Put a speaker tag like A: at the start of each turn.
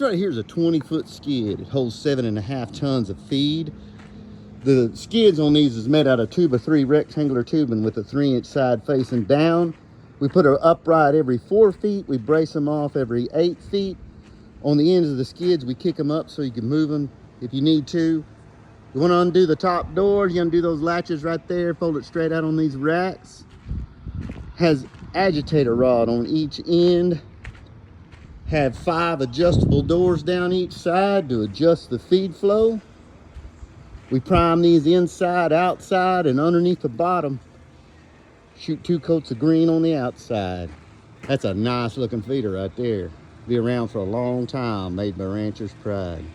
A: Right here's a 20-foot skid. It holds 7.5 tons of feed. The skids on these is made out of 2x3 rectangular tubing with a 3-inch side facing down. We put her upright every 4 feet. We brace them off every 8 feet. On the ends of the skids, we kick them up so you can move them if you need to. You want to undo the top door, you undo those latches right there, fold it straight out on these racks. Has agitator rod on each end. Have 5 adjustable doors down each side to adjust the feed flow. We prime these inside, outside, and underneath the bottom. Shoot 2 coats of green on the outside. That's a nice looking feeder right there. Be around for a long time, made by Rancher's Pride.